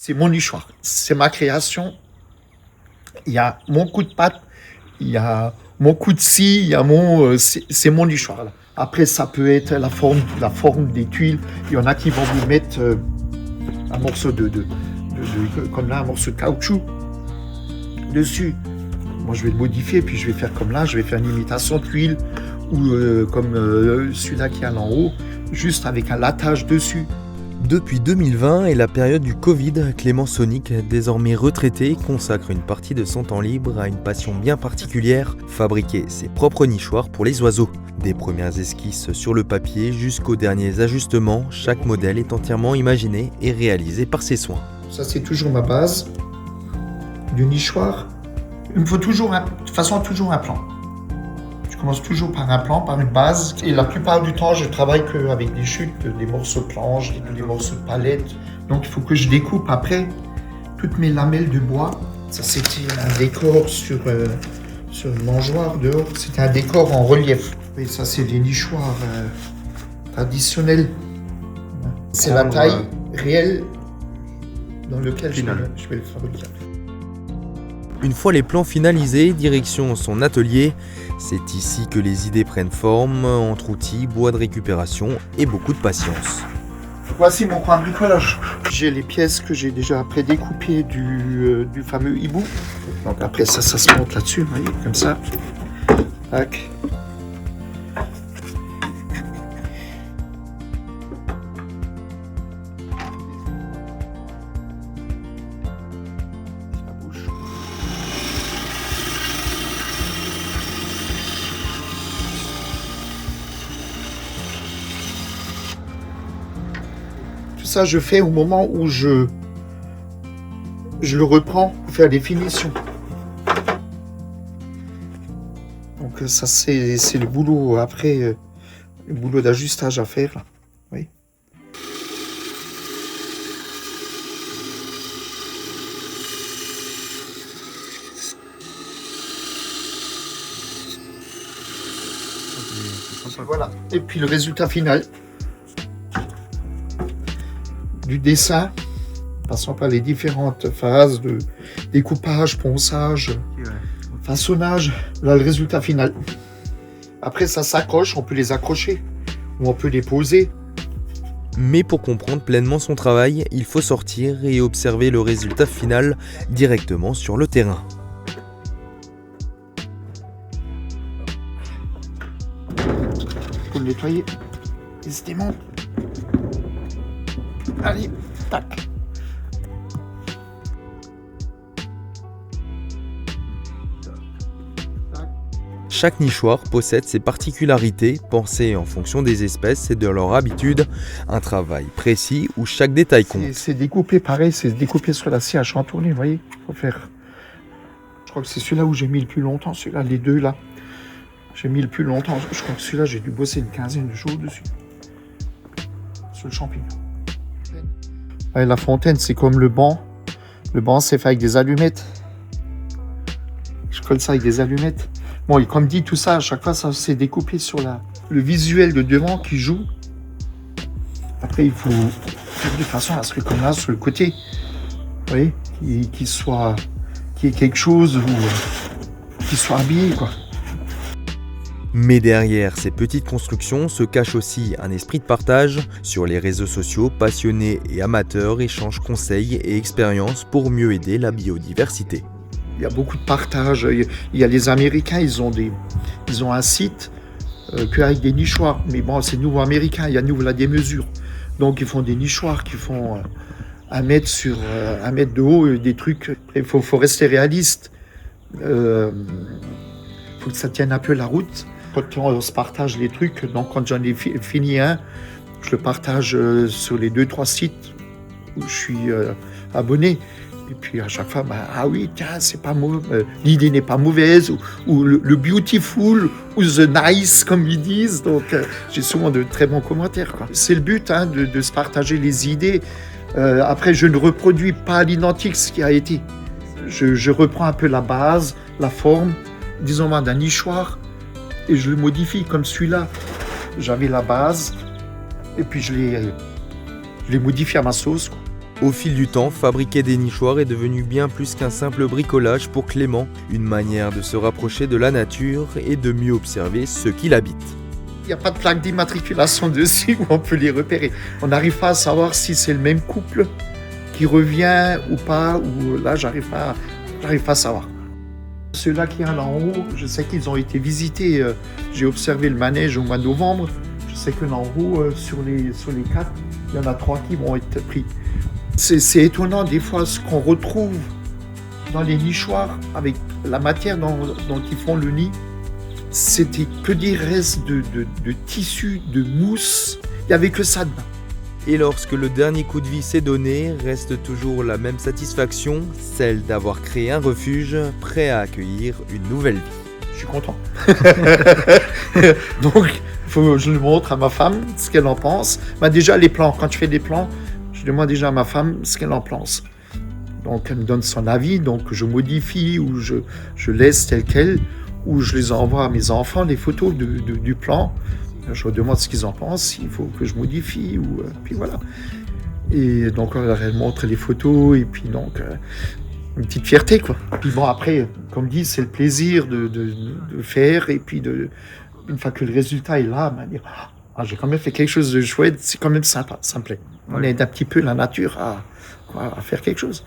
c'est mon nichoir, c'est ma création. Il y a mon coup de patte, il y a mon coup de scie, il y a c'est mon nichoir. Voilà. Après, ça peut être la forme des tuiles. Il y en a qui vont vous mettre un morceau comme là, un morceau de caoutchouc dessus. Moi, je vais le modifier, puis je vais faire comme là, je vais faire une imitation de tuile, ou comme celui-là qui est là en haut, juste avec un lattage dessus. Depuis 2020 et la période du Covid, Clément Sonic, désormais retraité, consacre une partie de son temps libre à une passion bien particulière, fabriquer ses propres nichoirs pour les oiseaux. Des premières esquisses sur le papier jusqu'aux derniers ajustements, chaque modèle est entièrement imaginé et réalisé par ses soins. Ça, c'est toujours ma base du nichoir. Il me faut toujours un plan. Je commence toujours par un plan, par une base. Et la plupart du temps, je travaille qu'avec des chutes, des morceaux de planche, des morceaux de palette. Donc, il faut que je découpe après toutes mes lamelles de bois. Ça, c'était un décor sur le mangeoire dehors. C'était un décor en relief. Et ça, c'est des nichoirs traditionnels. C'est la taille réelle dans laquelle je vais le fabriquer. Une fois les plans finalisés, direction son atelier. C'est ici que les idées prennent forme, entre outils, bois de récupération et beaucoup de patience. Voici mon coin de bricolage. J'ai les pièces que j'ai déjà prédécoupées du fameux hibou. Donc après ça se monte là-dessus, vous voyez, comme ça. Tac. Ça, je fais au moment où je le reprends pour faire des finitions. Donc ça, c'est le boulot après, le boulot d'ajustage à faire. Là. Oui. Voilà. Et puis le résultat final du dessin, passant par les différentes phases de découpage, ponçage, façonnage, là le résultat final. Après ça s'accroche, on peut les accrocher ou on peut les poser. Mais pour comprendre pleinement son travail, il faut sortir et observer le résultat final directement sur le terrain. Faut le nettoyer. Décidément. Allez, tac. Chaque nichoir possède ses particularités, pensées en fonction des espèces et de leur habitude. Un travail précis où chaque détail compte. C'est découpé pareil, c'est découpé sur la scie à chantourner, vous voyez. Faut faire. Je crois que c'est celui-là où j'ai mis le plus longtemps, celui-là, les deux là. J'ai mis le plus longtemps. Je crois que celui-là, j'ai dû bosser une quinzaine de jours dessus. Sur le champignon. Ouais, la fontaine, c'est comme le banc. Le banc, c'est fait avec des allumettes. Je colle ça avec des allumettes. Bon, et comme dit, tout ça, à chaque fois, ça s'est découpé sur le visuel de devant qui joue. Après, il faut faire de façon à ce que, comme là, sur le côté, vous voyez, qu'il y ait quelque chose ou qu'il soit habillé, quoi. Mais derrière ces petites constructions se cache aussi un esprit de partage. Sur les réseaux sociaux, passionnés et amateurs échangent conseils et expériences pour mieux aider la biodiversité. Il y a beaucoup de partage. Il y a les Américains, ils ont un site qu'avec des nichoirs. Mais bon, c'est nouveau américain, il y a nous là des mesures. Donc ils font des nichoirs qui font 1 mètre sur 1 mètre de haut, des trucs. Il faut rester réaliste. Faut que ça tienne un peu la route. Quand on se partage les trucs, donc quand j'en ai fini un, je le partage sur les 2-3 sites où je suis abonné. Et puis à chaque fois, ah oui, tiens, c'est pas mauvais, l'idée n'est pas mauvaise, ou le beautiful, ou the nice, comme ils disent. Donc j'ai souvent de très bons commentaires, quoi. C'est le but, hein, de se partager les idées. Après, je ne reproduis pas à l'identique ce qui a été. Je reprends un peu la base, la forme, disons moi, d'un nichoir, et je le modifie comme celui-là. J'avais la base, et puis je l'ai modifié à ma sauce, quoi. Au fil du temps, fabriquer des nichoirs est devenu bien plus qu'un simple bricolage pour Clément, une manière de se rapprocher de la nature et de mieux observer ceux qui l'habitent. Il n'y a pas de plaque d'immatriculation dessus où on peut les repérer. On n'arrive pas à savoir si c'est le même couple qui revient ou pas, ou là, j'arrive pas à savoir. Ceux-là qui sont là en haut, je sais qu'ils ont été visités. J'ai observé le manège au mois de novembre. Je sais que là en haut, sur les 4, il y en a 3 qui vont être pris. C'est étonnant des fois ce qu'on retrouve dans les nichoirs avec la matière dont ils font le nid. C'était que des restes de tissu, de mousse. Il n'y avait que ça dedans. Et lorsque le dernier coup de vis est donné, reste toujours la même satisfaction, celle d'avoir créé un refuge prêt à accueillir une nouvelle vie. Je suis content. Donc, je le montre à ma femme, ce qu'elle en pense. Déjà, les plans, quand je fais des plans, je demande déjà à ma femme ce qu'elle en pense. Donc, elle me donne son avis, donc je modifie ou je laisse tel quel, ou je les envoie à mes enfants, les photos du plan. Je leur demande ce qu'ils en pensent, s'il faut que je modifie, puis voilà. Et donc, elle montre les photos, et puis donc, une petite fierté, quoi. Puis bon, après, comme dit, c'est le plaisir de faire, et puis une fois que le résultat est là, dire j'ai quand même fait quelque chose de chouette, c'est quand même sympa, ça me plaît. On aide un petit peu la nature à faire quelque chose.